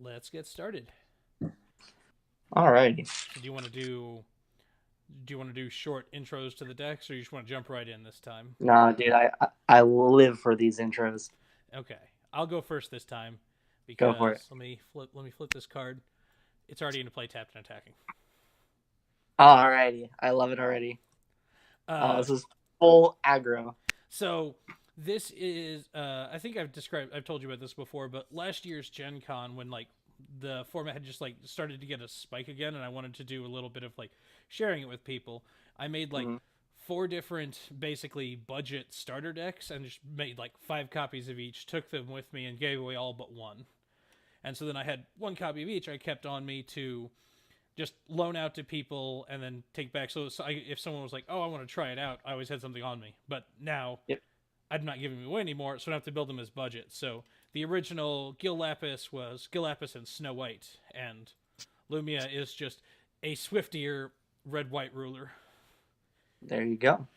let's get started. Alrighty. So do you want to do short intros to the decks, or you just want to jump right in this time? No, dude, I live for these intros. Okay, I'll go first this time Go for it. because let me flip this card. It's already into play, tapped and attacking. Alrighty. I love it already. Oh, Uh, this is full aggro. so this is I've told you about this before, but last year's Gen Con, when like the format had just like started to get a spike again, and I wanted to do a little bit of like sharing it with people. I made like Hmm. four different basically budget starter decks and just made like five copies of each, took them with me and gave away all but one. And so then I had one copy of each I kept on me to just loan out to people and then take back. If someone was like, "Oh, I want to try it out," I always had something on me. But now Yep. I'm not giving them away anymore, so I don't have to build them as budget. So the original Gil Lapis was Gil Lapis and Snow White, and Lumia is just a swiftier red white ruler. There you go.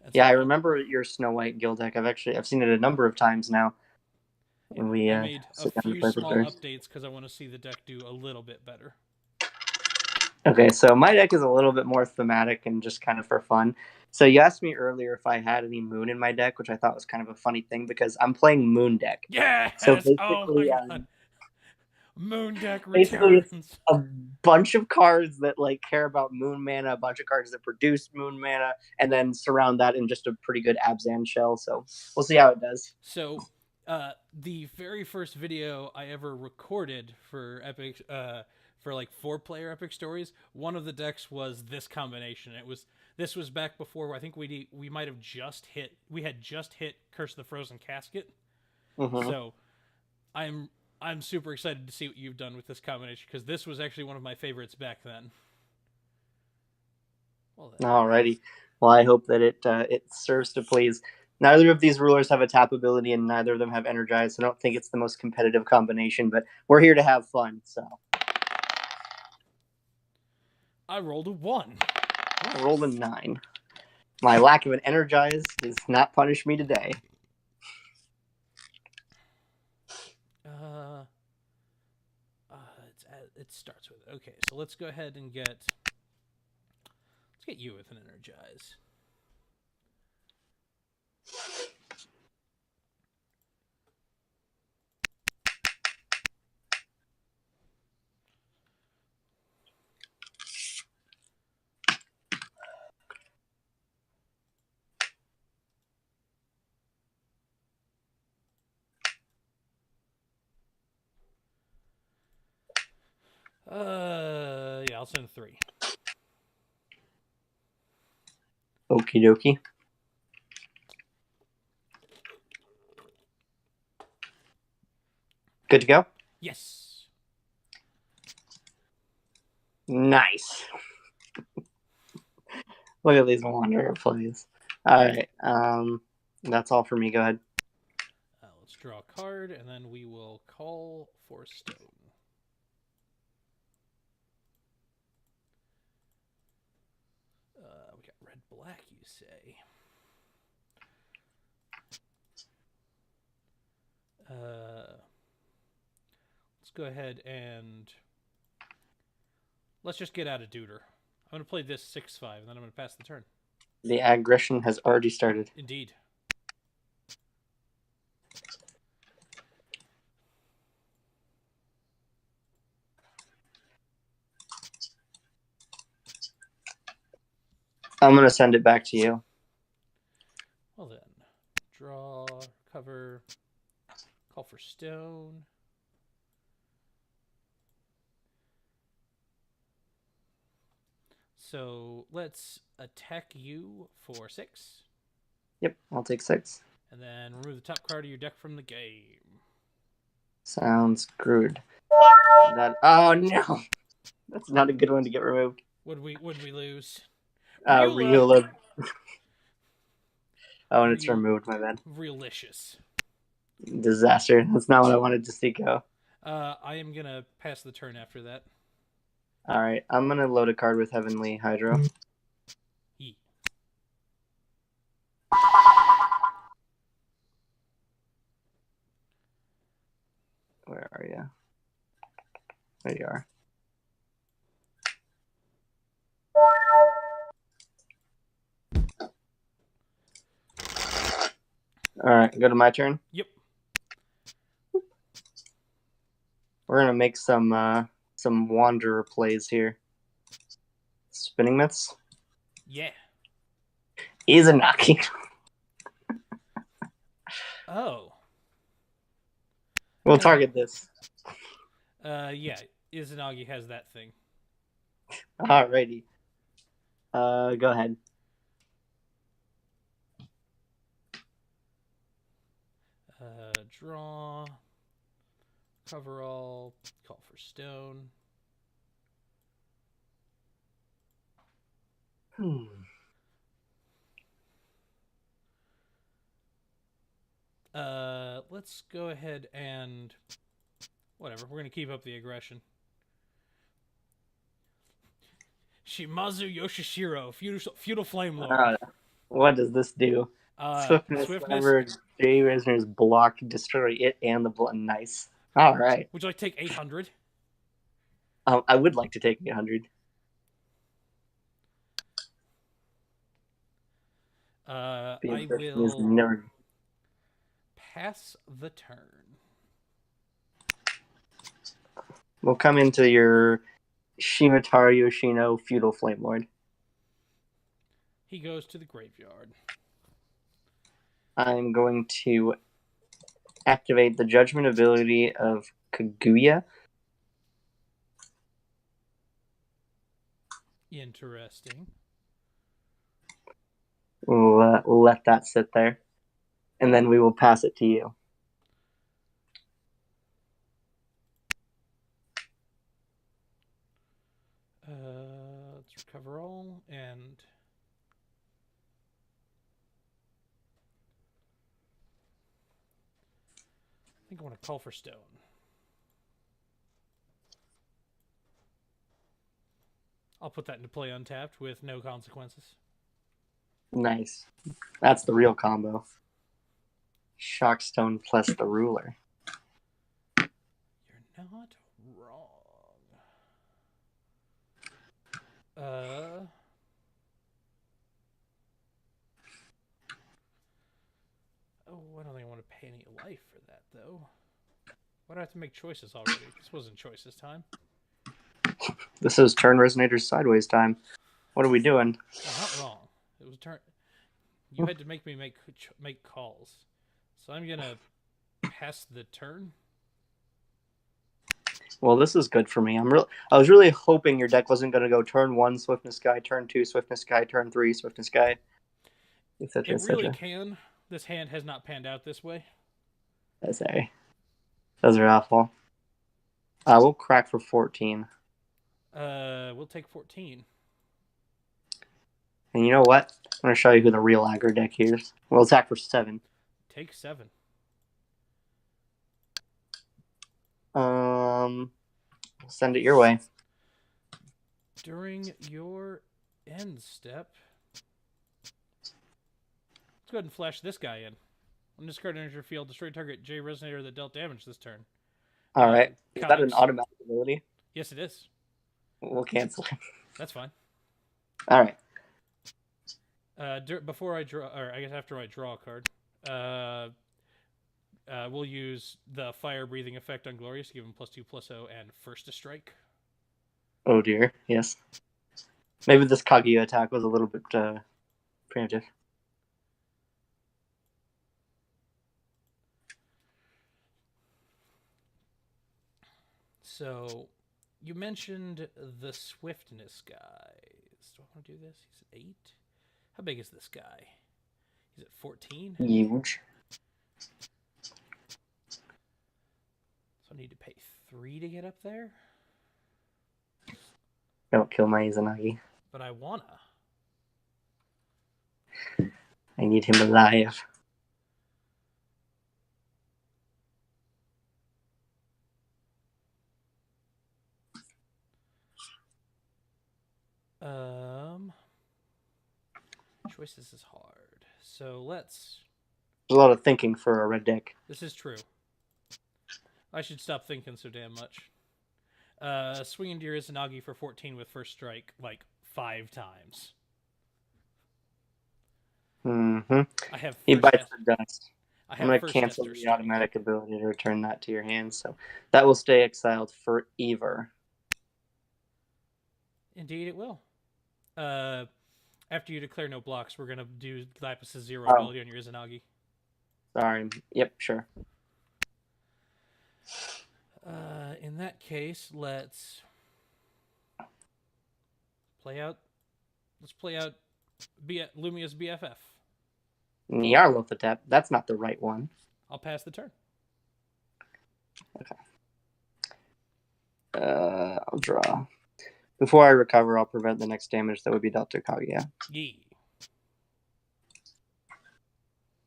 And Yeah, so I I'll remember your Snow White guild deck. I've seen it a number of times now yeah, when we I made a sit down to few play for small first. updates because I want to see the deck do a little bit better. Okay, so my deck is a little bit more thematic and just kind of for fun. So you asked me earlier if I had any moon in my deck, which I thought was kind of a funny thing because I'm playing moon deck. So Yes! Oh my basically, god. Moon deck basically it's returns. a bunch of cards that like care about moon mana, a bunch of cards that produce moon mana, and then surround that in just a pretty good Abzan shell. So we'll see how it does. So, the very first video I ever recorded for Epic, for like four-player Epic Stories, one of the decks was this combination. This was back before I think we might have just hit Curse of the Frozen Casket. Mm-hmm. So I'm I'm super excited to see what you've done with this combination because this was actually one of my favorites back then. Well then, Alrighty. Well, I hope that it serves to please. Neither of these rulers have a tap ability, and neither of them have energize. So I don't think it's the most competitive combination, but we're here to have fun. So I rolled a one. I rolled a 9. My lack of an energize does not punish me today. Uh, uh it starts with okay. So let's go ahead and let's get you with an energize. Yeah, I'll send three. Okie dokie. Good to go? Yes. Nice. Look at these Wanderer plays. All right. That's all for me. Go ahead. Let's draw a card, and then we will call for stone. We got red black, you say? Let's go ahead and let's just get out of Deuter. I'm going to play this 6-5, and then I'm going to pass the turn. The aggression has already started. Indeed. I'm going to send it back to you. Well then, draw, cover, call for stone. So let's attack you for 6. Yep, I'll take 6. And then remove the top card of your deck from the game. Sounds good. That oh no, that's not a good one to get removed. Would we lose? Reula. Real. Oh, and it's Real. removed. My bad. Realicious. Disaster. That's not what I wanted to see go. I am gonna pass the turn after that. All right, I'm gonna load a card with Heavenly Hydro. E. Where are you? There you are. All right, go to my turn. Yep. We're gonna make some wanderer plays here. Spinning myths. Yeah. Izanagi. Oh. We'll target this. Yeah. Izanagi has that thing. Alrighty. Go ahead. Draw. Cover all. Call for stone. Let's go ahead and whatever. We're gonna keep up the aggression. Shimazu Yoshishiro, feudal flame lord. What does this do? Swiftness. Whenever J. Reznar's block, destroy it and the button. Nice. All right. Would you like to take 800? I would like to take 800. I will pass the turn. We'll come into your Shimataro Yoshino feudal flame lord. He goes to the graveyard. I'm going to activate the judgment ability of Kaguya. Interesting. We'll let that sit there. And then we will pass it to you. Let's recover all and I think I want to call for stone. I'll put that into play untapped with no consequences. Nice. That's the real combo. Shockstone plus the ruler. You're not wrong. I don't think I want to pay any life for that, though. Why do I have to make choices already? This wasn't choices time. This is turn resonator sideways time. What are we doing? You're not wrong. It was turn. You had to make me make calls, so I'm gonna pass the turn. Well, this is good for me. I was really hoping your deck wasn't gonna go turn 1 Swiftness Guy, turn 2 Swiftness Guy, turn 3 Swiftness Guy, etc. It really can. This hand has not panned out this way. Those are awful. We'll crack for 14. We'll take 14. And you know what? I'm going to show you who the real aggro deck is. We'll attack for 7. Take 7. Send it your way. During your end step, let's go ahead and flash this guy in. On this card enters your field, destroy target J Resonator that dealt damage this turn. All right. Is that an automatic ability? Yes, it is. We'll cancel it. That's fine. All right. Before I draw, or I guess after I draw a card, we'll use the fire breathing effect on Glorious, give him +2/+0 and first to strike. Oh dear, yes. Maybe this Kaguya attack was a little bit preemptive. So, you mentioned the swiftness guys. Do I want to do this? He's at 8. How big is this guy? He's at 14. Huge. So I need to pay 3 to get up there. Don't kill my Izanagi. But I wanna. I need him alive. Choices is hard. So let's... There's a lot of thinking for a red deck. This is true. I should stop thinking so damn much. Swing into your Izanagi for 14 with first strike, like 5 times. Mm-hmm. I have He bites the dust. I'm going to cancel the automatic ability to return that to your hand, so that will stay exiled forever. Indeed, it will. After you declare no blocks, we're going to do Lapis' 0 ability on your Izanagi. Sorry. Yep, sure. In that case, let's play out. Let's play out Lumia's BFF. Nyarlathotep. That's not the right one. I'll pass the turn. Okay. I'll draw. Before I recover, I'll prevent the next damage that would be dealt to Kaguya. Yee.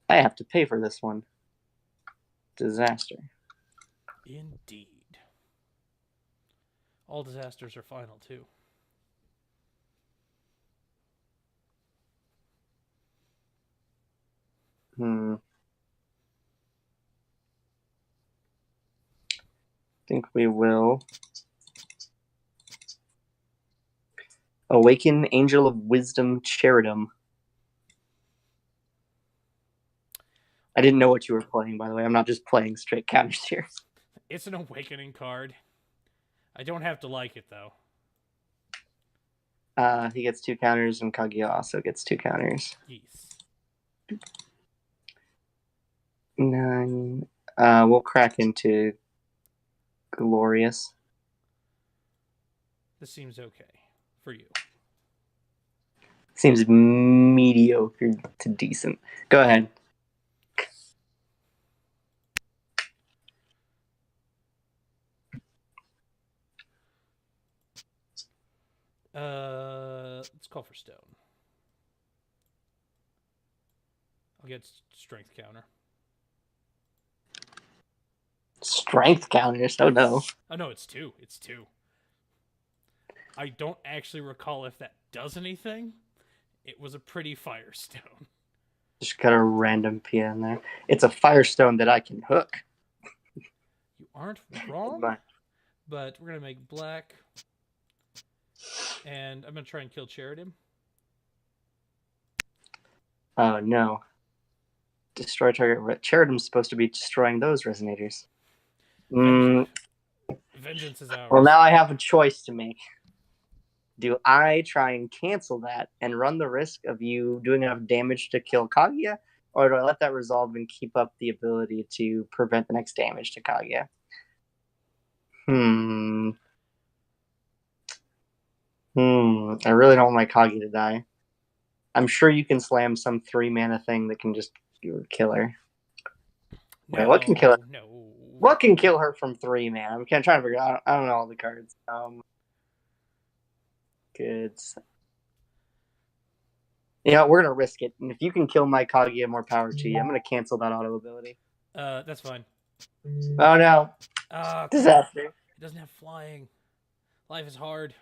I have to pay for this one. Disaster. Indeed. All disasters are final, too. I think we will awaken Angel of Wisdom Cheridum. I didn't know what you were playing, by the way. I'm not just playing straight counters here. It's an awakening card. I don't have to like it, though. He gets 2 counters, and Kaguya also gets 2 counters. Yes. 9. We'll crack into Glorious. This seems okay for you. Seems mediocre to decent. Go ahead. Let's call for Stone. I'll get Strength counter. Strength counters? Oh no. Oh no, it's 2. It's 2. I don't actually recall if that does anything. It was a pretty Firestone. Just got a random P in there. It's a Firestone that I can hook. You aren't wrong, but we're going to make black. And I'm going to try and kill Cheridum. Oh no. Destroy target. Cheridum's supposed to be destroying those resonators. Vengeance is ours. Well, now I have a choice to make. Do I try and cancel that and run the risk of you doing enough damage to kill Kaguya? Or do I let that resolve and keep up the ability to prevent the next damage to Kaguya? I really don't want my Kaguya to die. I'm sure you can slam some 3-mana thing that can just kill her. No, wait, what can kill her? No. What can kill her from 3 mana? I'm trying to figure out. I don't know all the cards. Good. You know, we're going to risk it. And if you can kill my Kaguya, more power to you. I'm going to cancel that auto ability. That's fine. Oh, no. Disaster. It doesn't have flying. Life is hard.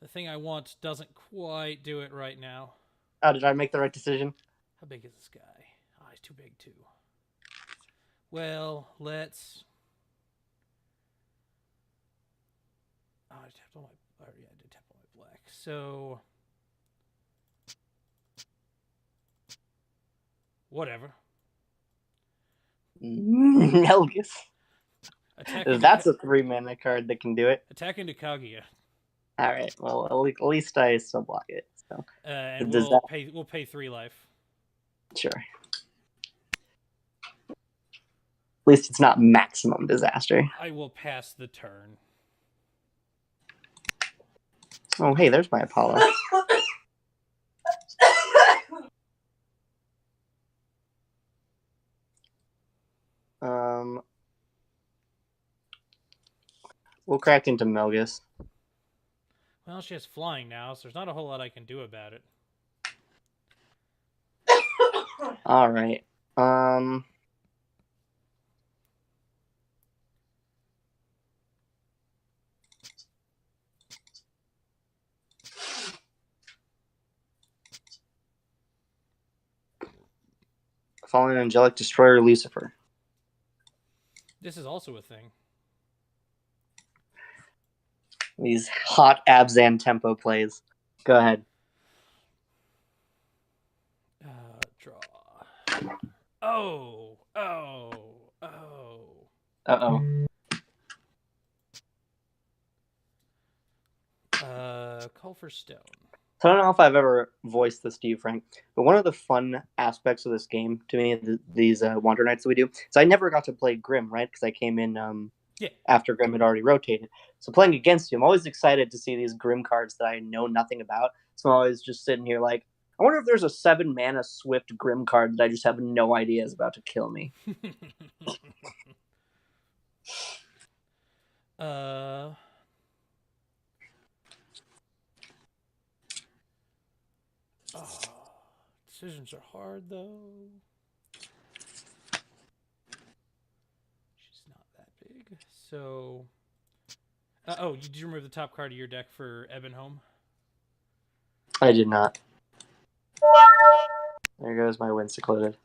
The thing I want doesn't quite do it right now. Oh, did I make the right decision? How big is this guy? Oh, he's too big, too. Well, let's... Oh, I tapped on my... Oh, yeah, I did tap on my black. So... Whatever. Nelgus. That's a 3-mana card that can do it. Attack into Kaguya. All right. Well, at least I still block it. So. And we'll pay 3 life. Sure. At least it's not maximum disaster. I will pass the turn. Oh, hey, there's my Apollo. We'll crack into Melgus. Well, she has flying now, so there's not a whole lot I can do about it. All right. Fallen Angelic Destroyer Lucifer. This is also a thing. These hot Abzan tempo plays. Go ahead. Draw. Oh. Uh-oh. Call for stone. So I don't know if I've ever voiced this to you, Frank, but one of the fun aspects of this game to me, these Wander Nights that we do, so I never got to play Grim, right? Because I came in after Grim had already rotated. So playing against you, I'm always excited to see these Grim cards that I know nothing about. So I'm always just sitting here like, I wonder if there's a 7-mana Swift Grim card that I just have no idea is about to kill me. Decisions are hard, though. She's not that big. So... did you remove the top card of your deck for Ebonholm? I did not. There goes my win secluded.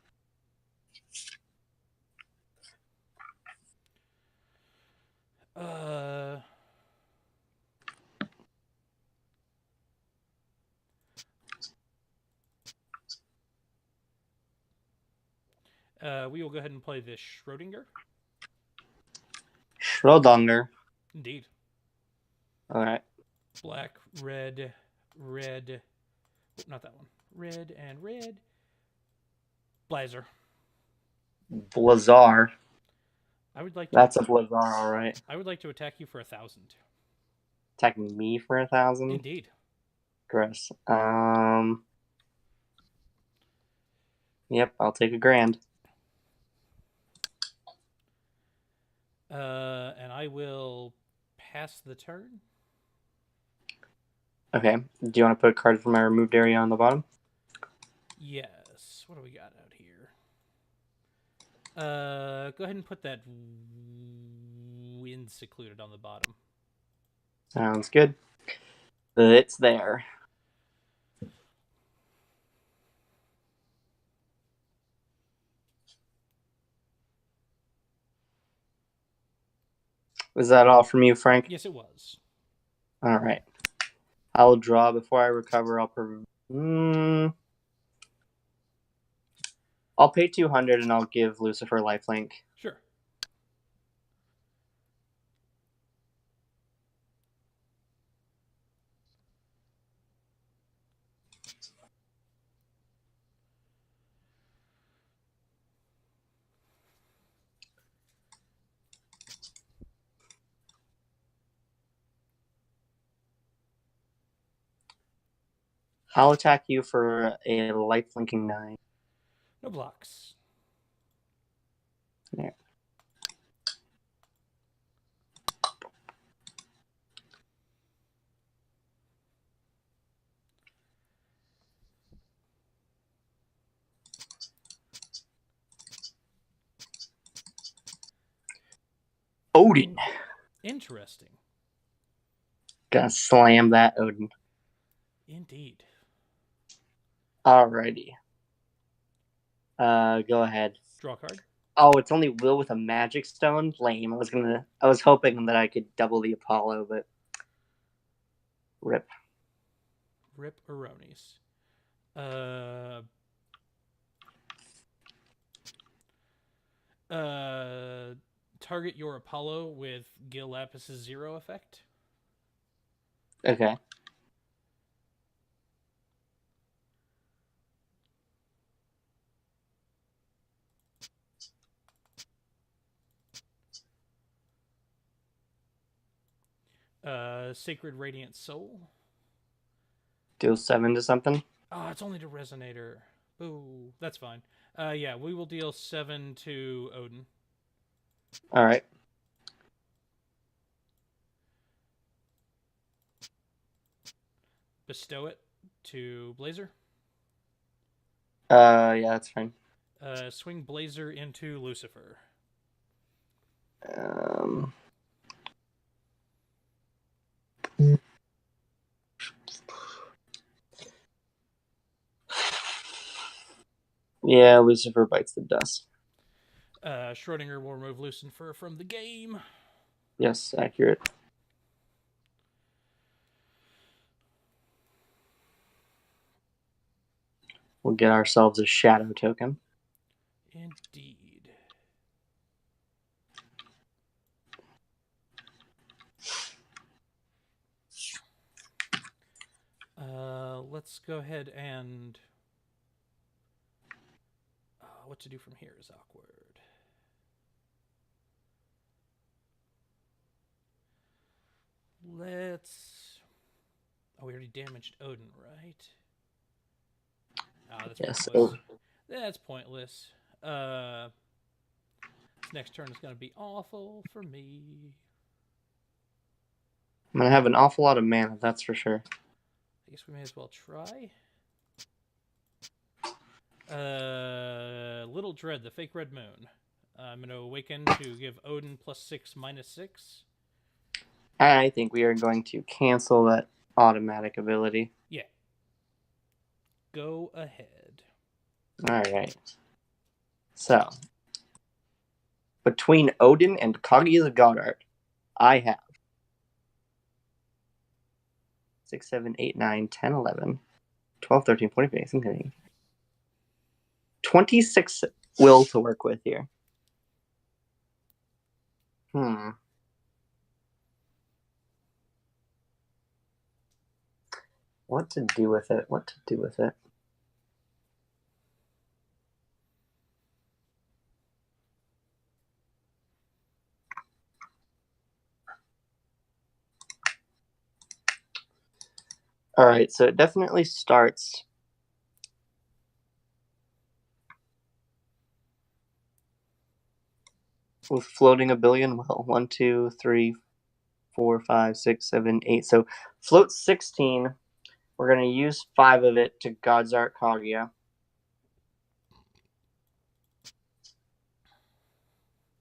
We will go ahead and play this Schrodinger. Schrodinger. Indeed. All right. Black, red. Not that one. Red and red. Blazer. Blazar. I would like. That's a Blazar, all right. I would like to attack you for 1,000. Attacking me for 1,000? Indeed. Gross. Yep, I'll take $1,000. And I will pass the turn. Okay. Do you want to put a card from my removed area on the bottom? Yes. What do we got out here? Go ahead and put that Wind Secluded on the bottom. Sounds good. It's there. Was that all from you, Frank? Yes, it was. All right. I'll draw before I recover. I'll pay 200 and I'll give Lucifer lifelink. Sure. I'll attack you for a lifelinking 9. No blocks. Yeah. Odin. Interesting. Gonna slam that Odin. Indeed. Alrighty. Go ahead. Draw a card. Oh, it's only Will with a magic stone? Lame. I was hoping that I could double the Apollo, but rip. Rip Aronis. Target your Apollo with Gil Lapis's 0 effect. Okay. Sacred Radiant Soul. Deal 7 to something? Oh, it's only to Resonator. Ooh, that's fine. Yeah, we will deal 7 to Odin. All right. Bestow it to Blazer. Yeah, that's fine. Swing Blazer into Lucifer. Yeah, Lucifer bites the dust. Schrodinger will remove Lucifer from the game. Yes, accurate. We'll get ourselves a shadow token. Indeed. Let's go ahead and... what to do from here is awkward. Let's... Oh, we already damaged Odin, right? That's yes. pointless. That's pointless. This next turn is going to be awful for me. I'm going to have an awful lot of mana, that's for sure. I guess we may as well try. Little Dread, the fake red moon. I'm going to awaken to give Odin +6/-6. I think we are going to cancel that automatic ability. Yeah. Go ahead. All right. So, between Odin and Kaguya's Godart, I have 6, 7, 8, 9, 10, 11, 12, 13, 14, 15, 16, 26 will to work with here. What to do with it? All right, so it definitely starts with floating a billion. Well, 1, 2, 3, 4, 5, 6, 7, 8. So float 16. We're going to use 5 of it to God's Art Kaguya.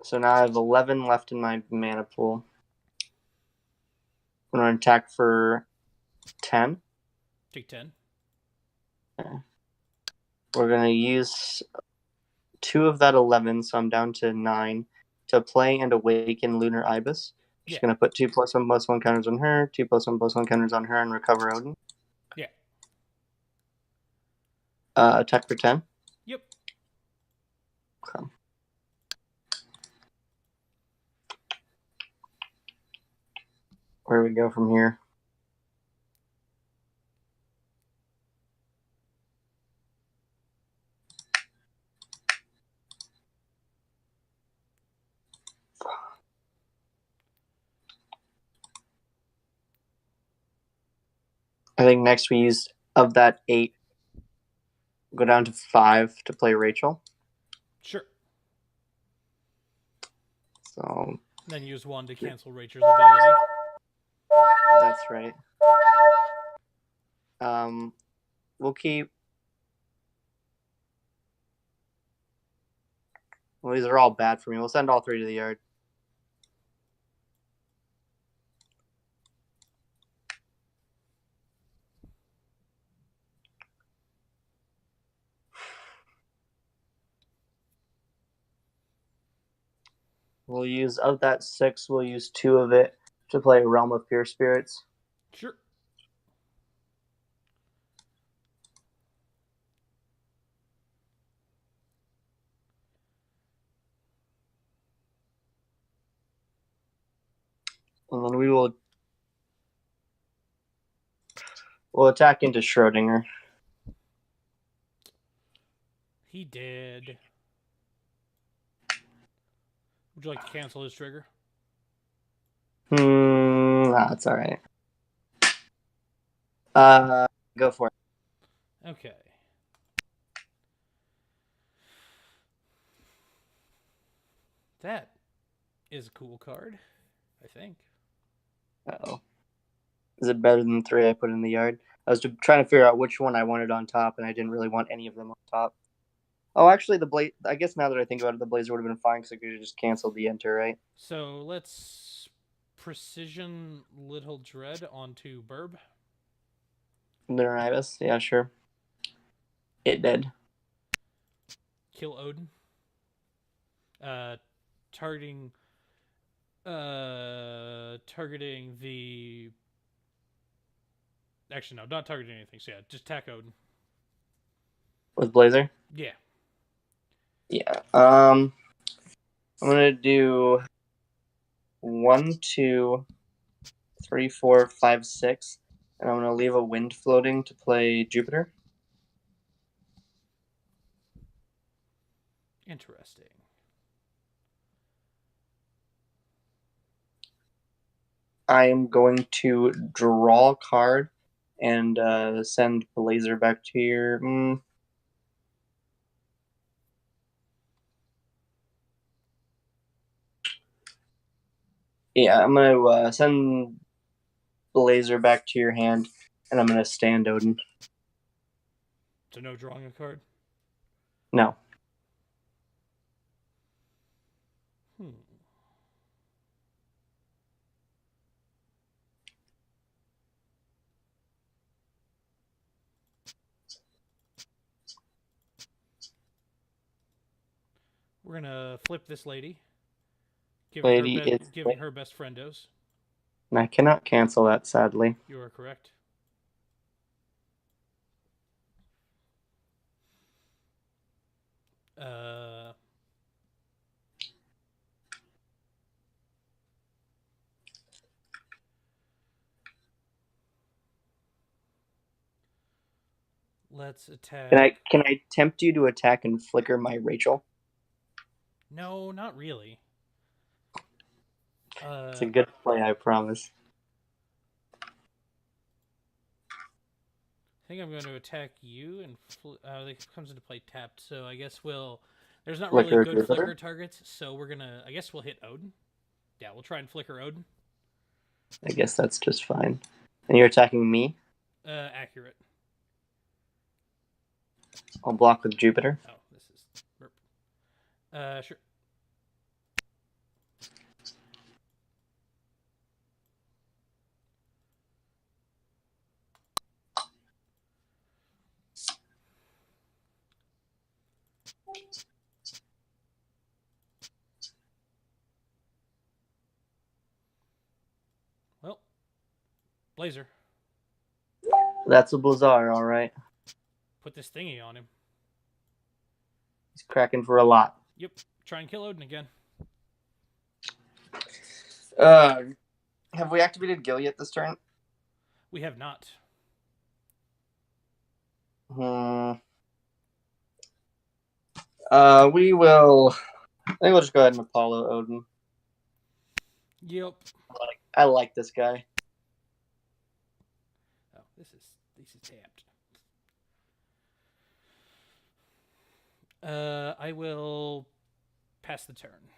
So now I have 11 left in my mana pool. I'm going to attack for 10. Take 10. Okay. We're going to use 2 of that 11, so I'm down to 9, to play and awaken Lunar Ibis. Just going to put 2+1/+1 counters on her, 2+1/+1 counters on her, and recover Odin. Yeah. Attack for 10? Yep. Okay. Where do we go from here? I think next we use, of that 8, go down to 5 to play Rachel. Sure. So then use 1 to cancel Rachel's ability. That's right. We'll keep... Well, these are all bad for me. We'll send all 3 to the yard. We'll use, of that 6, we'll use 2 of it to play Realm of Pure Spirits. Sure. And then we'll attack into Schrodinger. He did. Would you like to cancel his trigger? Nah, it's all right. Go for it. Okay. That is a cool card, I think. Uh-oh. Is it better than the 3 I put in the yard? I was trying to figure out which one I wanted on top, and I didn't really want any of them on top. Oh, actually, I guess now that I think about it, the Blazer would have been fine because I could have just canceled the enter, right? So let's precision Little Dread onto Burb. Lunar Ibis, yeah, sure. It did. Kill Odin. Targeting the... Actually, no, not targeting anything. So yeah, just attack Odin. with Blazer? Yeah. Yeah. I'm gonna do 1, 2, 3, 4, 5, 6, and I'm gonna leave a wind floating to play Jupiter. Interesting. I am going to draw a card and send Blazer back to your. Yeah, I'm gonna send Blazer back to your hand, and I'm gonna stand Odin. So no drawing a card? No. We're gonna flip this lady. Lady Giving her best friendos. I cannot cancel that, sadly. You are correct. Let's attack. Can I tempt you to attack and flicker my Rachel? No, not really. It's a good play, I promise. I think I'm going to attack you, and it comes into play tapped. So I guess we'll. There's not Flicker really good Jupiter? flicker targets, so we're gonna. I guess we'll hit Odin. Yeah, we'll try and flicker Odin. I guess that's just fine. And you're attacking me? Accurate. I'll block with Jupiter. Oh, this is burp. Sure. Well, Blazer. That's a Blizzard, all right. Put this thingy on him. He's cracking for a lot. Yep. Try and kill Odin again. Have we activated Gil yet this turn? We have not. We will. I think we'll just go ahead and Apollo Odin. Yep. I like this guy. Oh, this is tapped. I will pass the turn.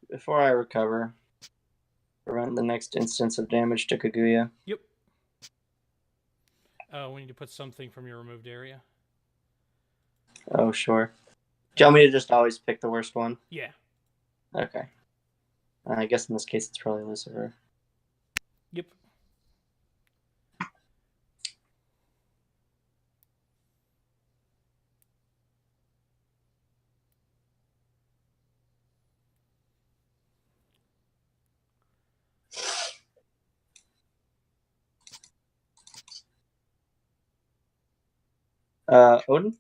Before I recover, prevent the next instance of damage to Kaguya. Yep. Oh, we need to put something from your removed area. Oh, sure. Do you want me to just always pick the worst one? Yeah. Okay. I guess in this case it's probably Lucifer. Yep. Odin?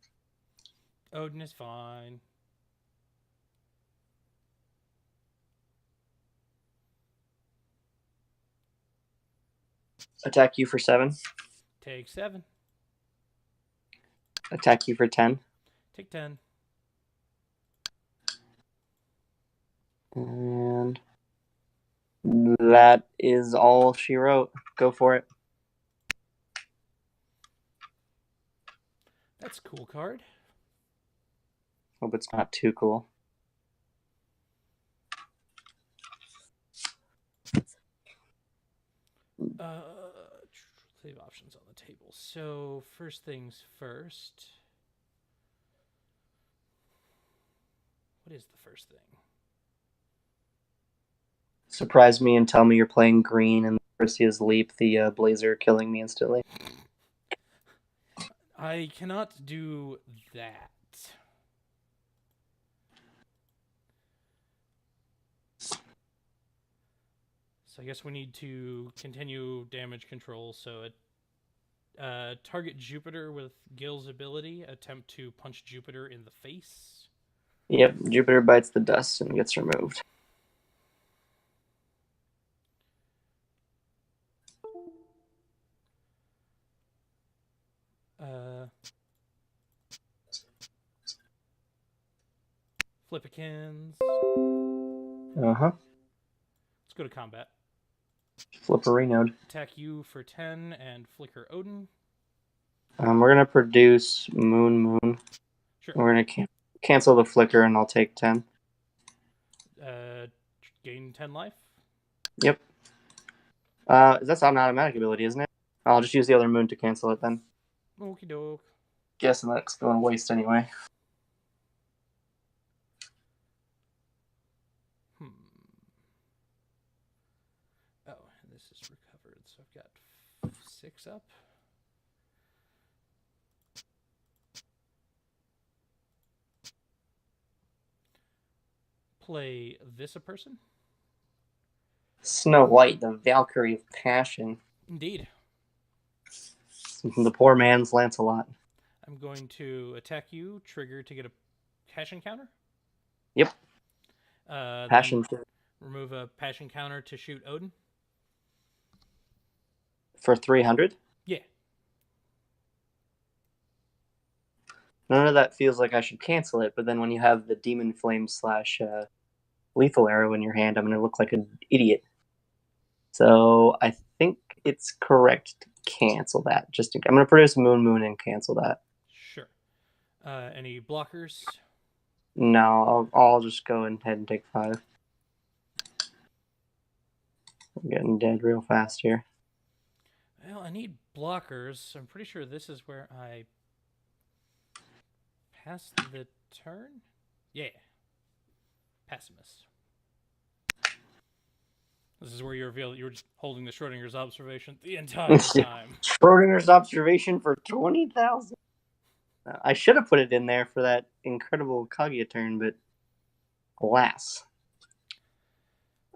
Odin is fine. Attack you for 7. Take 7. Attack you for 10. Take 10. And that is all she wrote. Go for it. That's a cool card. Hope it's not too cool. Save options on the table. So, first things first. What is the first thing? Surprise me and tell me you're playing green and Perseus Leap, the Blazer killing me instantly. I cannot do that. So I guess we need to continue damage control, so it Target Jupiter with Gil's ability. Attempt to punch Jupiter in the face. Yep, Jupiter bites the dust and gets removed. Flippikins. Uh-huh. Let's go to combat. Flipperino. Attack you for 10 and flicker Odin. We're going to produce Moon. Sure. We're going to cancel the flicker and I'll take 10. Gain 10 life? Yep. That's an automatic ability, isn't it? I'll just use the other moon to cancel it then. Okie doke. Guessing that's going to waste anyway. Oh, this is recovered, so I've got 6 up. Play this a person? Snow White, the Valkyrie of Passion. Indeed. The poor man's Lancelot. I'm going to attack you, trigger to get a passion counter. Yep. Passion. Remove a passion counter to shoot Odin. For 300? Yeah. None of that feels like I should cancel it, but then when you have the Demon Flame / Lethal Arrow in your hand, I'm going to look like an idiot. So I think it's correct to cancel that. I'm going to produce Moon and cancel that. Sure. Any blockers? No, I'll just go ahead and take 5. I'm getting dead real fast here. Well, I need blockers. I'm pretty sure this is where I passed the turn? Yeah. Pessimist. This is where you reveal that you were just holding the Schrodinger's observation the entire time. Schrodinger's observation for 20,000. I should have put it in there for that incredible Kaguya turn, but alas.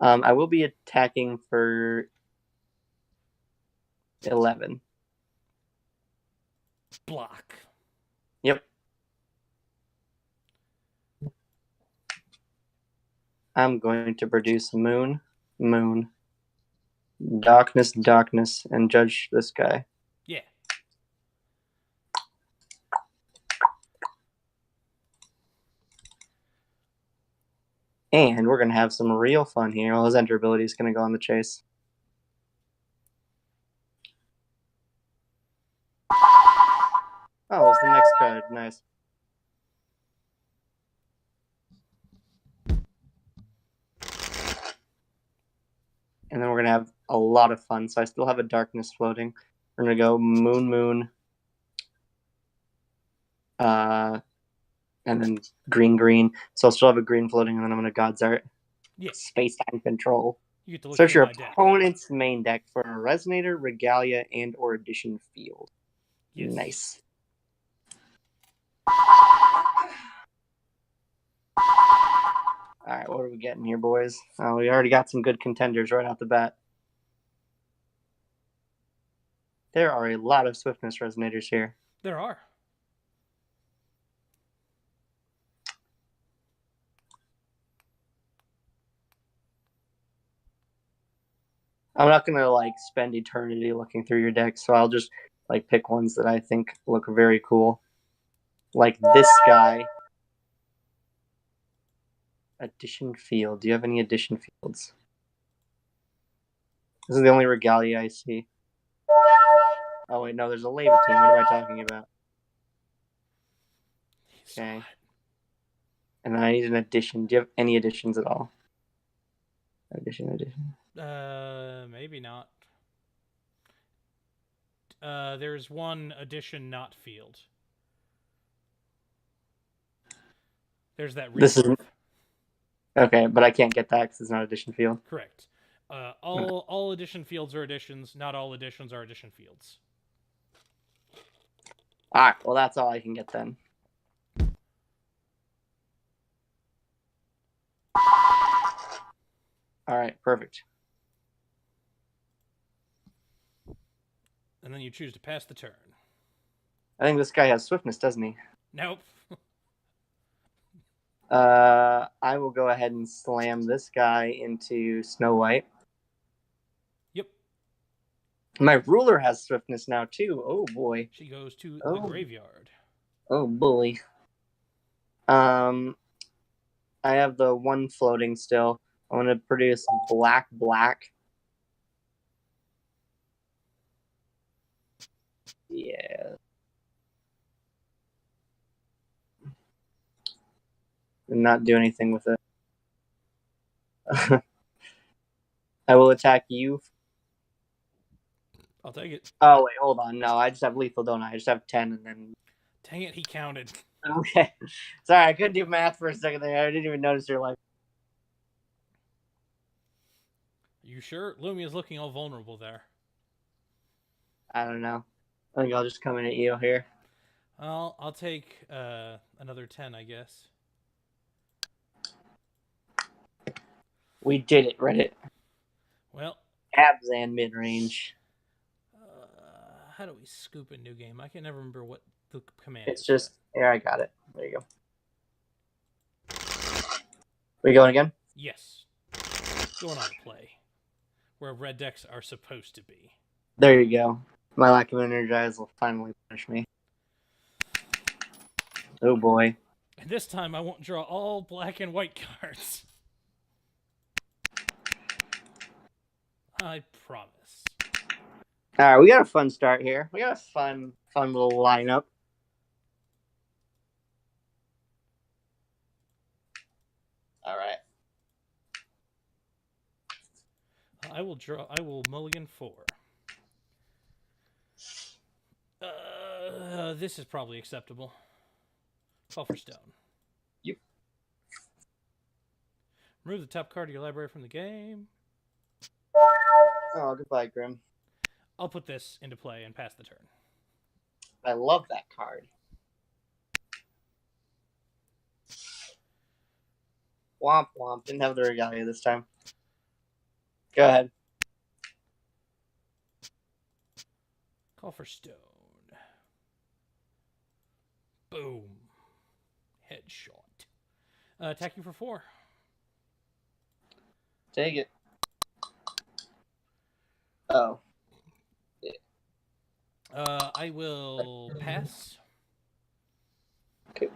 I will be attacking for 11. Block. Yep. I'm going to produce Moon, Darkness, and judge this guy. Yeah. And we're going to have some real fun here. Well, his enter ability is going to go on the chase. Oh, it's the next card. Nice. And then we're going to have a lot of fun. So I still have a darkness floating. We're going to go Moon. And then green. So I'll still have a green floating, and then I'm going to God's Art. Yeah. Space-time control. You get to look Search your deck. opponent's main deck for a Resonator, Regalia, and or Addition Field. Yes. Nice. All right, what are we getting here, boys? We already got some good contenders right off the bat. There are a lot of Swiftness Resonators here. There are. I'm not going to, spend eternity looking through your deck, so I'll just, pick ones that I think look very cool. Like this guy. Addition Field. Do you have any Addition Fields? This is the only Regalia I see. Oh, wait, no, there's a Levitine. What am I talking about? Okay. And then I need an addition. Do you have any additions at all? Addition. Maybe not. There's one addition not field. There's that reserve. This is okay, but I can't get that because it's not addition field. Correct. All addition fields are additions. Not all additions are addition fields. All right. Well, that's all I can get then. All right. Perfect. and then you choose to pass the turn. I think this guy has swiftness, doesn't he? Nope. I will go ahead and slam this guy into Snow White. Yep. My ruler has swiftness now, too. Oh, boy. She goes to the graveyard. Oh, boy. I have the one floating still. I want to produce black. Yeah. And not do anything with it. I will attack you. I'll take it. Oh, wait, hold on. No, I just have lethal, don't I? I just have 10 and then... Dang it, he counted. Okay. Sorry, I couldn't do math for a second there. I didn't even notice your life. You sure? Lumia's looking all vulnerable there. I don't know. I think I'll just come in at you here. I'll take another 10, I guess. We did it, Reddit. Well. Abs and mid-range. How do we scoop a new game? I can never remember what the command is. It's just... Yeah, I got it. There you go. We going again? Yes. Going on play. Where red decks are supposed to be. There you go. My lack of energize will finally punish me. Oh boy. And this time I won't draw all black and white cards. I promise. Alright, we got a fun start here. We got a fun little lineup. Alright. I will mulligan 4. This is probably acceptable. Call for stone. Yep. Remove the top card of your library from the game. Oh, goodbye, Grim. I'll put this into play and pass the turn. I love that card. Womp womp. Didn't have the regalia this time. Go ahead. Call for stone. Boom. Headshot. Attack you for 4. Take it. Oh. Yeah. I will pass. Okay.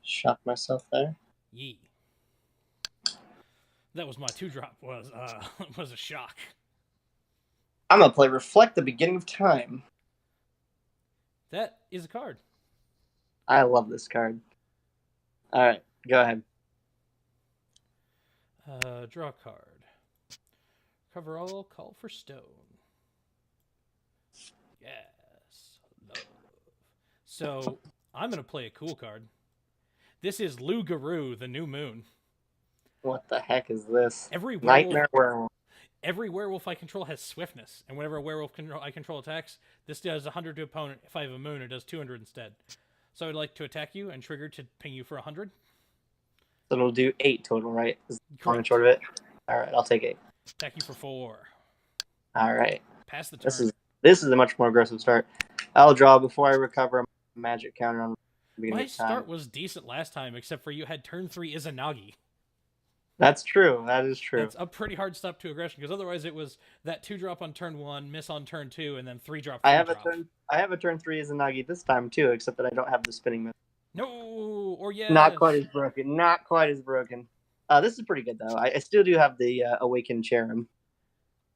Shock myself there. Yee. That was my 2-drop. Was a shock. I'm gonna play Reflect the Beginning of Time. That is a card. I love this card. All right, go ahead. Draw a card. Cover all. Call for stone. Yes, love. So I'm gonna play a cool card. This is Lugaroo, the New Moon. What the heck is this? Every Nightmare Werewolf. Every werewolf I control has swiftness, and whenever a werewolf I control attacks, this does 100 to opponent. If I have a moon, it does 200 instead. So I'd like to attack you and trigger to ping you for 100. So it'll do 8 total, right? Is the long and short of it? All right, I'll take 8. Attack you for 4. All right. Pass the turn. This is a much more aggressive start. I'll draw before I recover a magic counter on the beginning of time. My start was decent last time, except for you had turn 3 Izanagi. That's true. That is true. That's a pretty hard stop to aggression, because otherwise it was that 2-drop on turn 1, miss on turn 2, and then 3-drop. I have a turn 3 Izanagi this time too, except that I don't have the spinning method. No, or yes. Not quite as broken. Not quite as broken. This is pretty good though. I still do have the Awakened Cherub.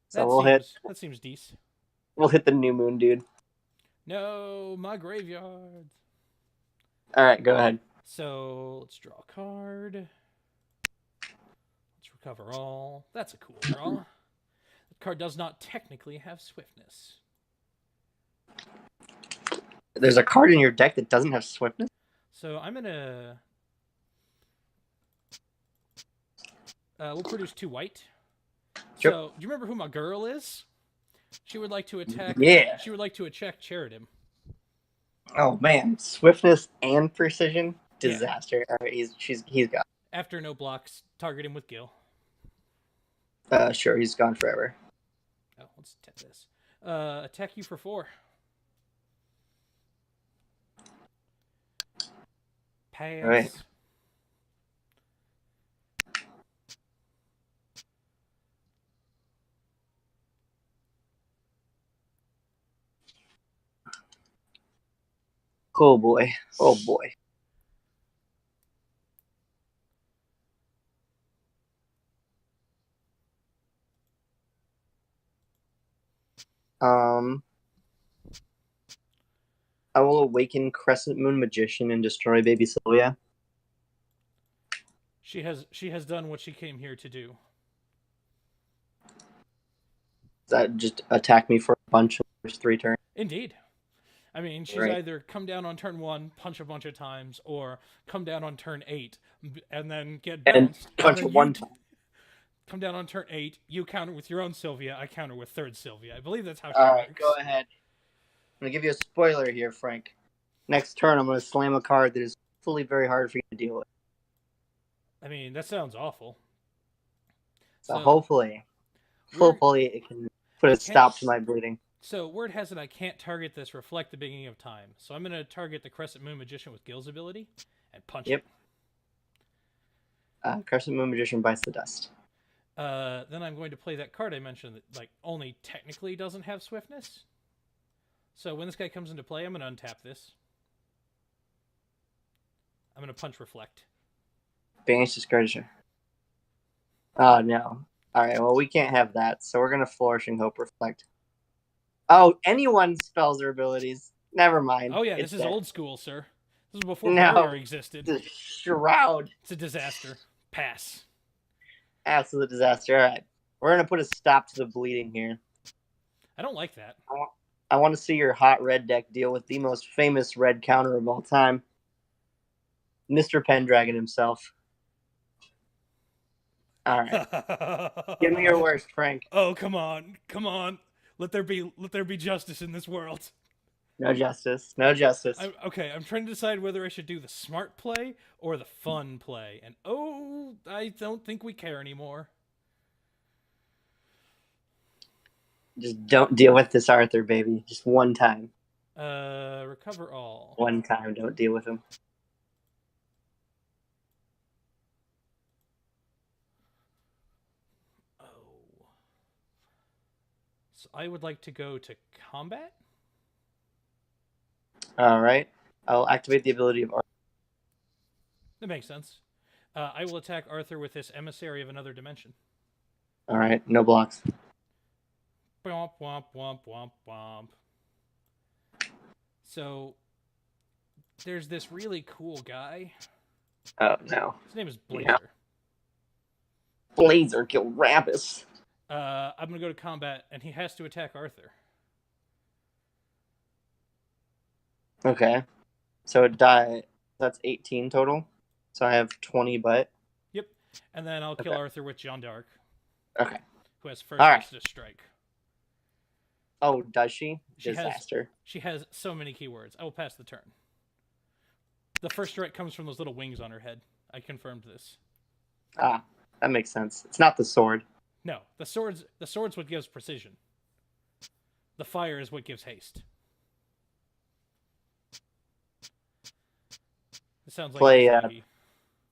So that seems decent. We'll hit the new moon, dude. No, my graveyard. All right, go ahead. So let's draw a card. Let's recover all. That's a cool draw. The card does not technically have swiftness. There's a card in your deck that doesn't have swiftness? So I'm gonna we'll produce 2 white. Sure. So do you remember who my girl is? She would like to attack. Yeah. She would like to attack Cheridim. Oh man, swiftness and precision, disaster. Yeah. All right, he's got it. After no blocks, target him with Gil. Sure, he's gone forever. Oh, let's attack this. Attack you for 4. Pass. All right. Oh boy. Oh boy. I will awaken Crescent Moon Magician and destroy Baby Sylvia. She has done what she came here to do. That just attack me for a bunch of 3 turns. Indeed. I mean, she's either come down on turn 1, punch a bunch of times, or come down on turn 8 and then get bounced. And punch one time. Come down on turn 8, you counter with your own Sylvia, I counter with third Sylvia. I believe that's how she works. Alright, go ahead. I'm going to give you a spoiler here, Frank. Next turn, I'm going to slam a card that is fully very hard for you to deal with. I mean, that sounds awful. So hopefully it can put a stop to my bleeding. So, word has it I can't target this Reflect the Beginning of Time. So I'm going to target the Crescent Moon Magician with Gil's ability and punch it. Crescent Moon Magician bites the dust. Then I'm going to play that card I mentioned that only technically doesn't have swiftness. So when this guy comes into play, I'm going to untap this. I'm going to punch Reflect. Banish Discouragement. Oh, no. Alright, well, we can't have that. So we're going to Flourishing Hope Reflect. Oh, anyone spells their abilities. Never mind. Oh, yeah, this is old school, sir. This is before Barrier existed. It's a shroud. It's a disaster. Pass. Absolute disaster. All right. We're going to put a stop to the bleeding here. I don't like that. I want to see your hot red deck deal with the most famous red counter of all time. Mr. Pendragon himself. All right. Give me your worst, Frank. Oh, come on. Come on. Let there be justice in this world. No justice. No justice. I'm trying to decide whether I should do the smart play or the fun play. And I don't think we care anymore. Just don't deal with this Arthur, baby. Just one time. Recover all. One time. Don't deal with him. So I would like to go to combat. All right. I'll activate the ability of Arthur. That makes sense. I will attack Arthur with this Emissary of Another Dimension. All right. No blocks. Womp, womp, womp, womp, womp. So, there's this really cool guy. Oh, no. His name is Blazer. Yeah. Blazer killed Rappus. I'm going to go to combat, and he has to attack Arthur. Okay. So that's 18 total. So I have 20 butt. Yep. And then I'll kill Arthur with Jeanne d'Arc. Okay. Who has first to strike. Oh, does she? Disaster. She has so many keywords. I will pass the turn. The first strike comes from those little wings on her head. I confirmed this. Ah, that makes sense. It's not the sword. No, the sword's what gives precision. The fire is what gives haste. It sounds like play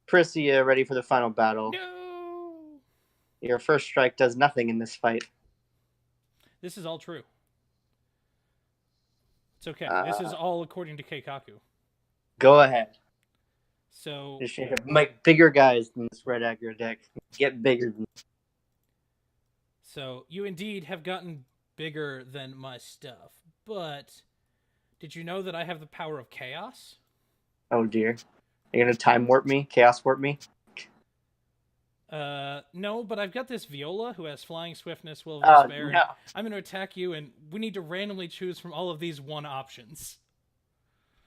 Priscilla ready for the final battle. No! Your first strike does nothing in this fight. This is all true. It's okay. This is all according to Keikaku. Go ahead. So you should make bigger guys than this red aggro deck. Get bigger than. So you indeed have gotten bigger than my stuff, but did you know that I have the power of chaos? Oh dear. You're gonna time warp me? Chaos warp me? No, but I've got this Viola who has flying swiftness, will of despair. No. I'm going to attack you, and we need to randomly choose from all of these one options.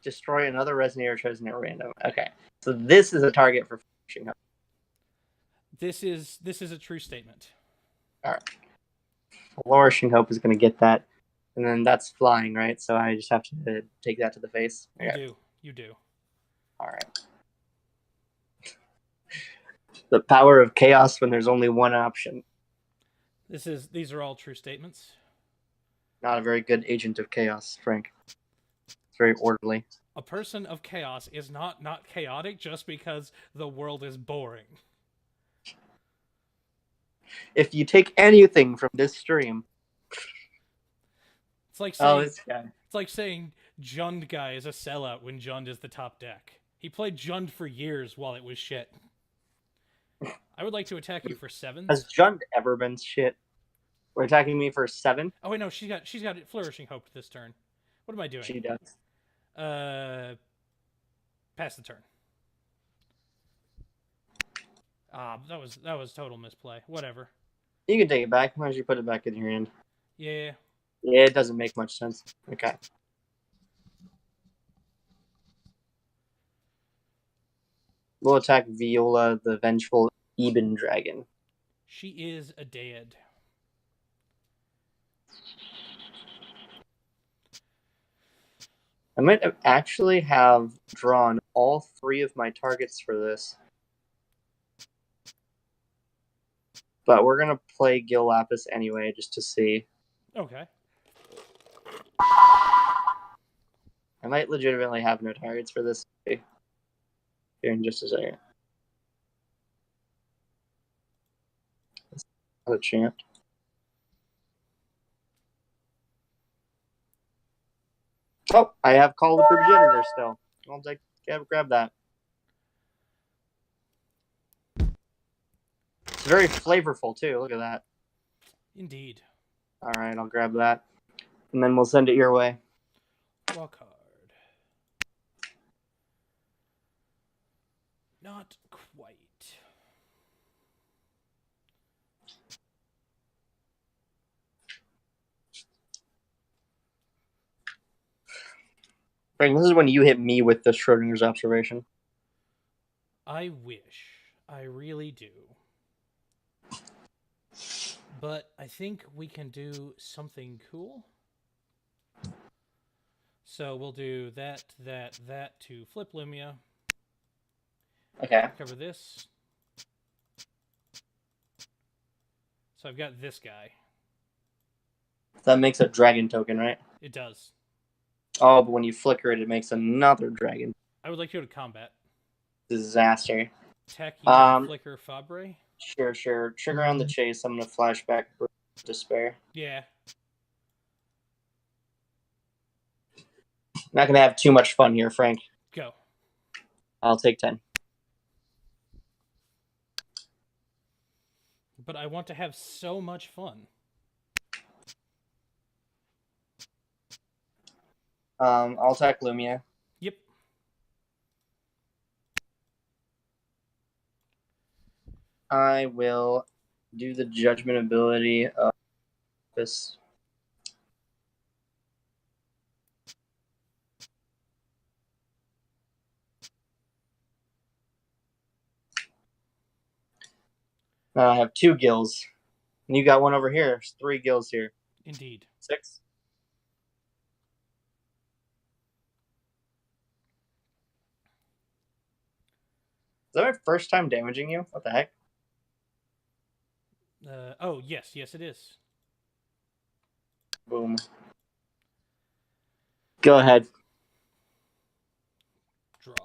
Destroy another Resonator chosen at random. Okay, so this is a target for Flourishing Hope. This is a true statement. All right. Flourishing Hope is going to get that, and then that's flying, right? So I just have to take that to the face. Okay. You do. All right. The power of chaos when there's only one option. These are all true statements. Not a very good agent of chaos, Frank. It's very orderly. A person of chaos is not chaotic just because the world is boring. If you take anything from this stream, it's like saying, this guy. It's like saying Jund guy is a sellout when Jund is the top deck. He played Jund for years while it was shit. I would like to attack you for 7s. Has Jund ever been shit? We're attacking me for 7? Oh wait, no, she's got Flourishing Hope this turn. What am I doing? She does. Pass the turn. That was total misplay. Whatever. You can take it back. Why don't you put it back in your hand? Yeah. Yeah, it doesn't make much sense. Okay. We'll attack Viola, the vengeful Eben dragon. She is a dead. I might actually have drawn all 3 of my targets for this. But we're going to play Gil Lapis anyway, just to see. Okay. I might legitimately have no targets for this here in just a second. Not a chance. Oh, I have Call the Progenitor still. I'll grab that. It's very flavorful, too. Look at that. Indeed. All right, I'll grab that. And then we'll send it your way. Walk hard. Not quite. Frank, this is when you hit me with the Schrodinger's observation. I wish. I really do. But I think we can do something cool. So we'll do that to flip Lumia. Okay. Cover this. So I've got this guy. That makes a dragon token, right? It does. Oh, but when you flicker it, it makes another dragon. I would like to go to combat. Disaster. Tech, you flicker Fabre? Sure. Trigger on the chase. I'm going to flashback for Despair. Yeah. Not going to have too much fun here, Frank. Go. I'll take 10. But I want to have so much fun. I'll attack Lumia. Yep. I will do the judgment ability of this. Now I have 2 gills. And you got one over here. There's 3 gills here. Indeed. 6. Is that my first time damaging you? What the heck? Oh, yes, it is. Boom. Go ahead. Draw.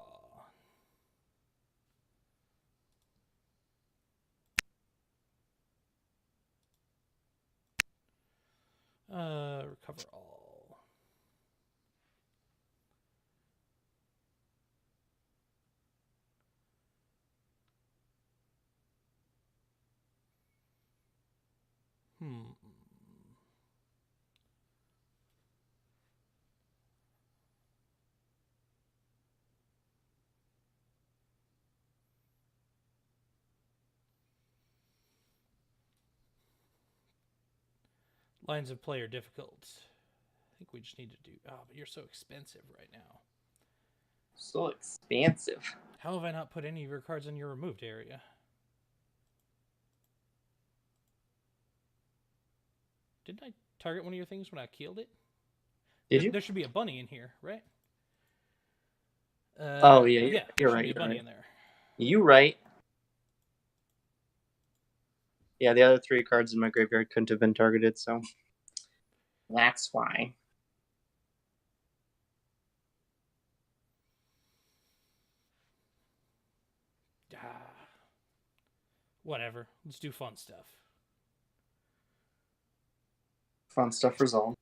Recover all. Lines of play are difficult. I think we just need to do... Oh, but you're so expensive right now. So expansive. How have I not put any of your cards in your removed area? Didn't I target one of your things when I killed it? Did you? There should be a bunny in here, right? Oh, yeah. You're right. There should be a bunny in there. You right. Yeah, the other 3 cards in my graveyard couldn't have been targeted, so that's why. Whatever. Let's do fun stuff. Fun stuff resolved.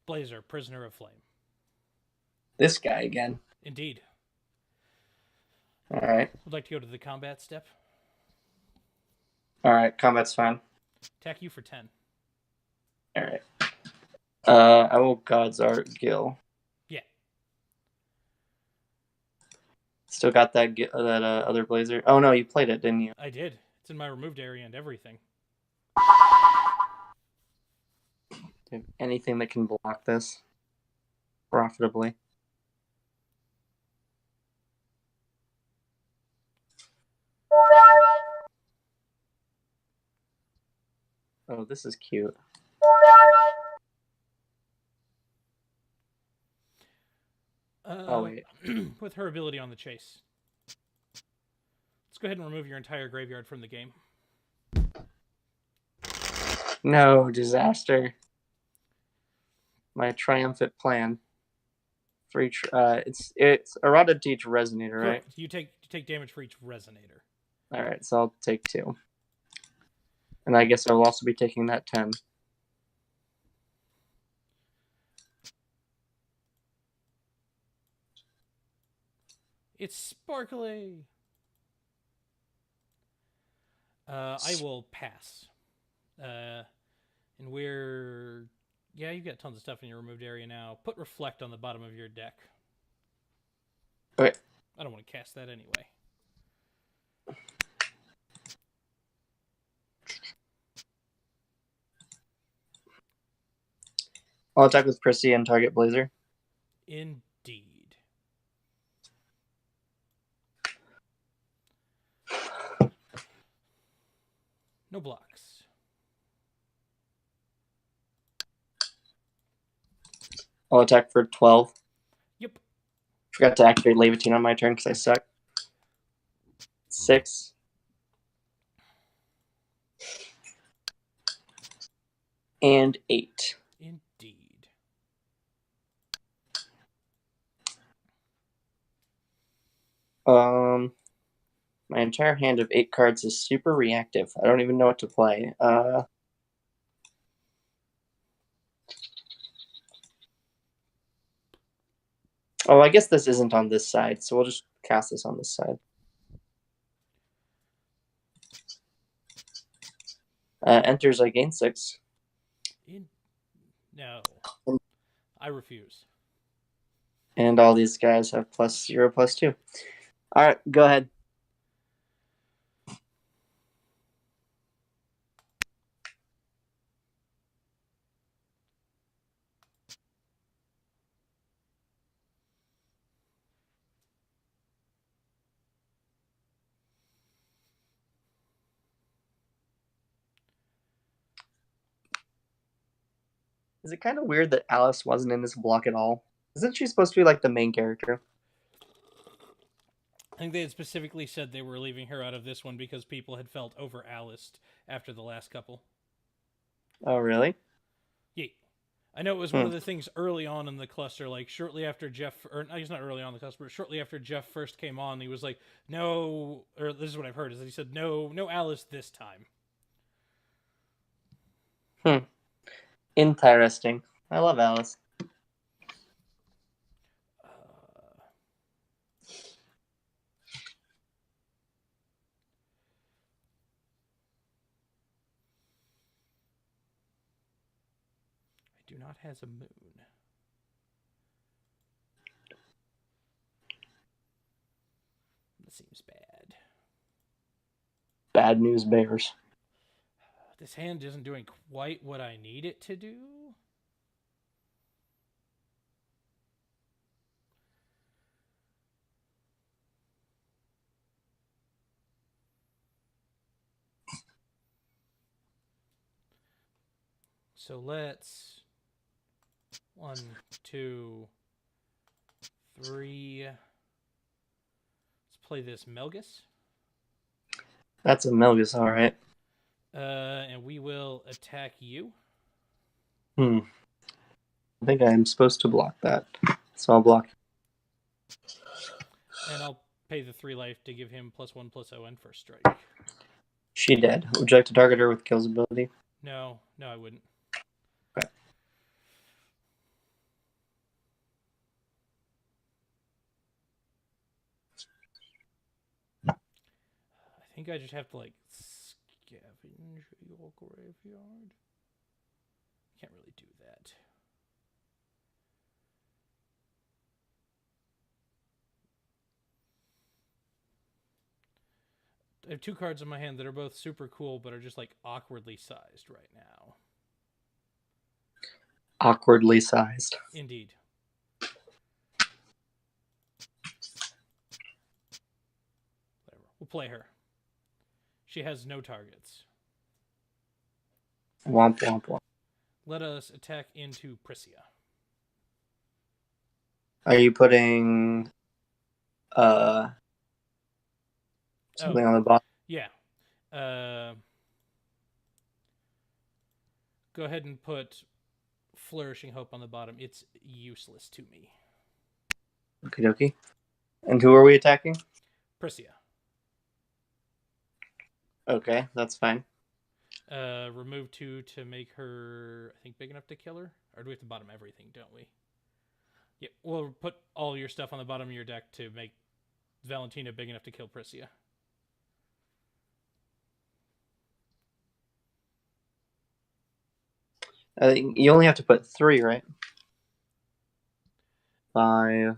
Blazer, Prisoner of Flame. This guy again. Indeed. All right. Would like to go to the combat step. All right, combat's fine. Attack you for 10. All right. I will God's Art Gil. Yeah. Still got that other Blazer. Oh no, you played it, didn't you? I did. It's in my removed area and everything. Anything that can block this profitably. Oh, this is cute. Oh, wait. With her ability on the chase. Let's go ahead and remove your entire graveyard from the game. No, disaster. My triumphant plan. For each, it's Errata to each resonator, right? Correct. You take damage for each resonator. All right, so I'll take 2. And I guess I'll also be taking that 10. It's sparkly. I will pass. And we're... Yeah, you've got tons of stuff in your removed area now. Put Reflect on the bottom of your deck. Okay. I don't want to cast that anyway. I'll attack with Prissy and target Blazer. Indeed. No blocks. I'll attack for 12. Yep. Forgot to activate Levitine on my turn because I suck. 6. And 8. Indeed. My entire hand of 8 cards is super reactive. I don't even know what to play. Oh, I guess this isn't on this side, so we'll just cast this on this side. Enters, I gain 6. No. I refuse. And all these guys have +0, +2. All right, go ahead. Is it kind of weird that Alice wasn't in this block at all? Isn't she supposed to be like the main character? I think they had specifically said they were leaving her out of this one because people had felt over Aliced after the last couple. Oh, really? Yeah. I know it was one of the things early on in the cluster, like shortly after Jeff, or he's not early on in the cluster, but shortly after Jeff first came on, he was like, no, or this is what I've heard, is that he said, no Alice this time. Interesting. I love Alice. I do not has a moon. That seems bad. Bad news bears. This hand isn't doing quite what I need it to do. So let's 1, 2, 3, play this Melgus. That's a Melgus, all right. And we will attack you. I think I'm supposed to block that, so I'll block. And I'll pay the 3 life to give him +1/+0 and first strike. She dead. Would you like to target her with Kill's ability? No, I wouldn't. Okay. I think I just have to, like, scavenge your graveyard. Can't really do that. I have 2 cards in my hand that are both super cool, but are just, like, awkwardly sized right now. Awkwardly sized. Indeed. Whatever. We'll play her. She has no targets. Womp, womp, womp. Let us attack into Priscia. Are you putting something on the bottom? Yeah. Go ahead and put Flourishing Hope on the bottom. It's useless to me. Okie dokie. And who are we attacking? Priscia. Okay, that's fine. Remove 2 to make her, I think, big enough to kill her? Or do we have to bottom everything, don't we? Yeah, we'll put all your stuff on the bottom of your deck to make Valentina big enough to kill Priscia. I think you only have to put 3, right? 5,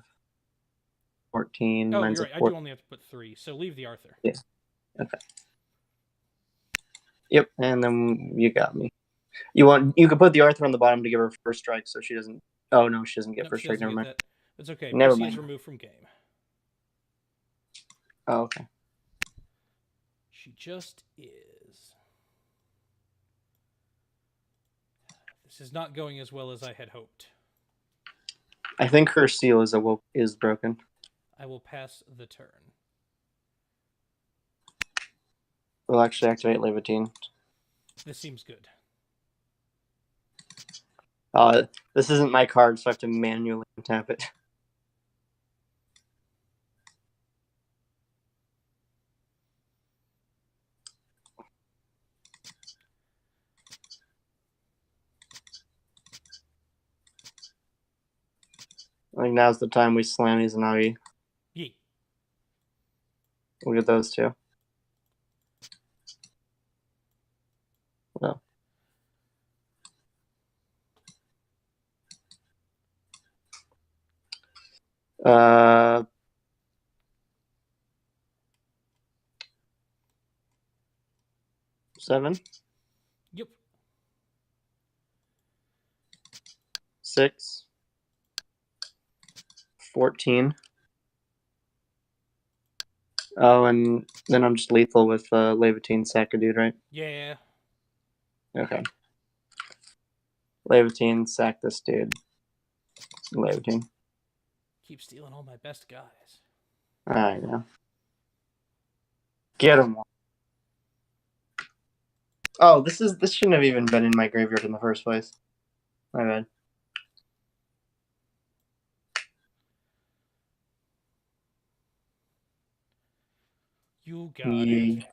14. Oh, you're right. I do only have to put 3, so leave the Arthur. Yeah. Okay. Yep, and then you got me. You could put the Arthur on the bottom to give her first strike, so she doesn't. Oh no, she doesn't get first strike. Never mind. That. It's okay. Never mind. Is removed from game. Oh, okay. She just is. This is not going as well as I had hoped. I think her seal is broken. I will pass the turn. We'll actually activate Levitine. This seems good. This isn't my card, so I have to manually tap it. I think now's the time we slam these Nagi. Yeet. Look at those two. No. Seven. Yep. 6. 14. Oh, and then I'm just lethal with Levitine sack a dude, right? Yeah. Okay. Levitine, sack this dude. Levitine. Keep stealing all my best guys. I know. Get him. Oh, this shouldn't have even been in my graveyard in the first place. My bad. You got it.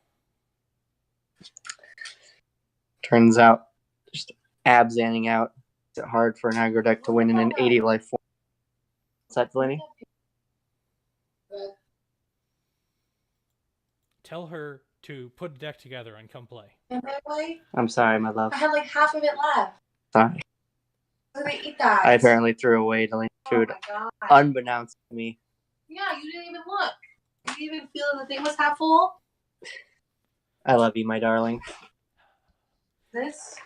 Turns out, just absanning out. It's hard for an aggro deck to win in an 80 life form. What's that, Delaney? Tell her to put a deck together and come play. I'm sorry, my love. I had like half of it left. Sorry. I'm gonna eat that. I apparently threw away Delaney's food, unbeknownst to me. Yeah, you didn't even look. You didn't even feel the thing was half full. I love you, my darling. This?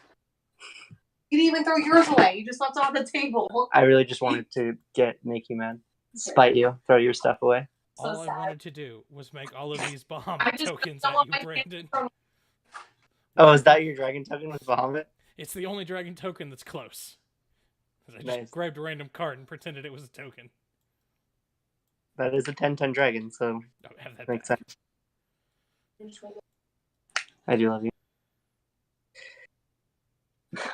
You didn't even throw yours away. You just left it on the table. I really just wanted to make you mad. Spite you. Throw your stuff away. All I wanted to do was make all of these Bahamut tokens at you, Brandon. Oh, is that your dragon token with Bahamut? It's the only dragon token that's close. I just grabbed a random card and pretended it was a token. That is a 10/10 dragon, so have that makes back. sense. I do love you.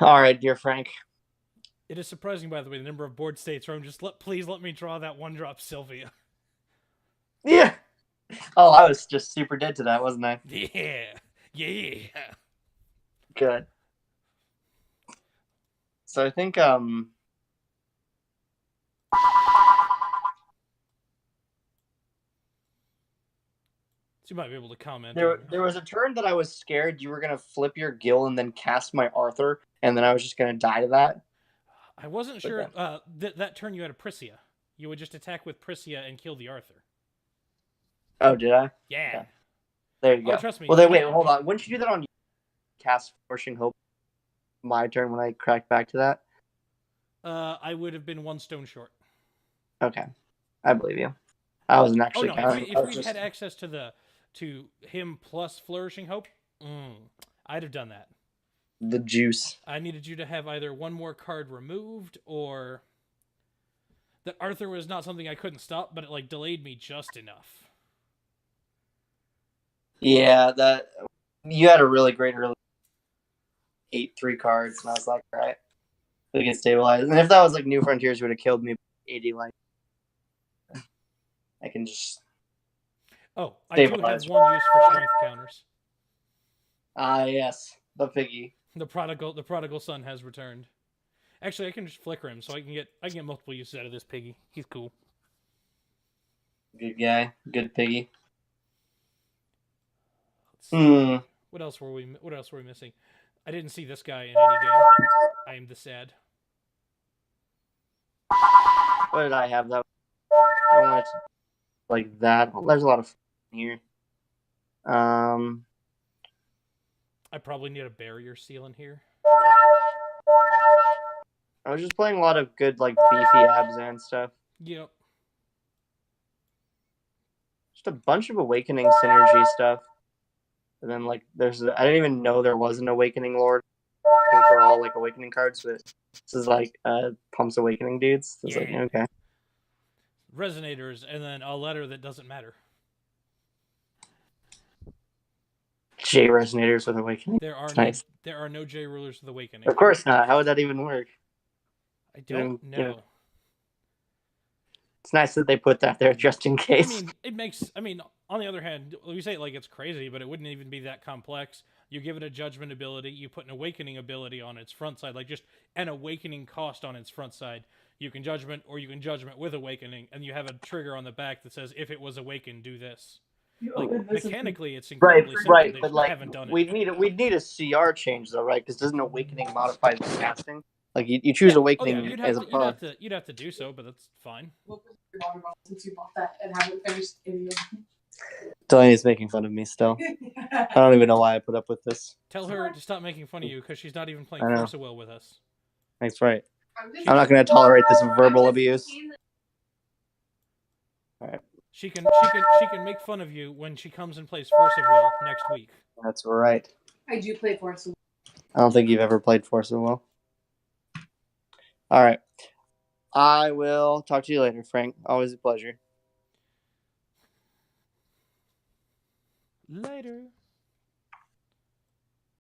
All right, dear Frank. It is surprising, by the way, the number of board states where I'm just please let me draw that 1-drop Sylvia. Yeah. Oh, I was just super dead to that, wasn't I? Yeah. Good. So I think So you might be able to comment. There was a turn that I was scared you were gonna flip your Gil and then cast my Arthur, and then I was just gonna die to that. I wasn't sure. That turn you had a Prisia. You would just attack with Prisia and kill the Arthur. Oh, did I? Yeah. There you go. Trust me. Well, then wait, hold on. Wouldn't you do that on cast Flourishing Hope? My turn when I crack back to that. I would have been 1 stone short. Okay, I believe you. I wasn't actually. Oh no! If we had access to him plus Flourishing Hope, I'd have done that. The juice. I needed you to have either one more card removed, or that Arthur was not something I couldn't stop, but it delayed me just enough. Yeah, that you had a really great early 8/3 cards, and I was like, all right, we can stabilize. And if that was New Frontiers, would have killed me 80 life. I can just. Oh, I do have one use for strength counters. Ah, yes, the piggy. The prodigal son has returned. Actually, I can just flicker him, so I can get multiple uses out of this piggy. He's cool. Good guy, good piggy. What else were we missing? I didn't see this guy in any game. I am the sad. What did I have that? I wanted to, like that. Well, there's a lot of here. I probably need a barrier seal in here. I was just playing a lot of good beefy abs and stuff. Yep. Just a bunch of awakening synergy stuff. And then there's I didn't even know there was an awakening lord. I think they're all awakening cards, but this is pumps awakening dudes. So it's okay. Resonators and then a letter that doesn't matter. J resonators with awakening. There are no J rulers with awakening. Of course not. How would that even work? I don't know. It's nice that they put that there just in case. On the other hand, we say it's crazy, but it wouldn't even be that complex. You give it a judgment ability, you put an awakening ability on its front side, just an awakening cost on its front side. You can judgment, or you can judgment with awakening, and you have a trigger on the back that says, if it was awakened, do this. Mechanically, it's incredibly simple. Right, they but haven't done it. We'd need a CR change though, right? Because doesn't awakening modify the casting? You choose awakening as a buff. You'd have to do so, but that's fine. Since you bought that and haven't finished any of them. Delaney's making fun of me still. I don't even know why I put up with this. Tell her to stop making fun of you because she's not even playing Force of Will with us. That's right. I'm not going to tolerate this verbal abuse. All right. She can make fun of you when she comes and plays Force of Will next week. That's right. I do play Force of Will. I don't think you've ever played Force of Will. All right. I will talk to you later, Frank. Always a pleasure. Later.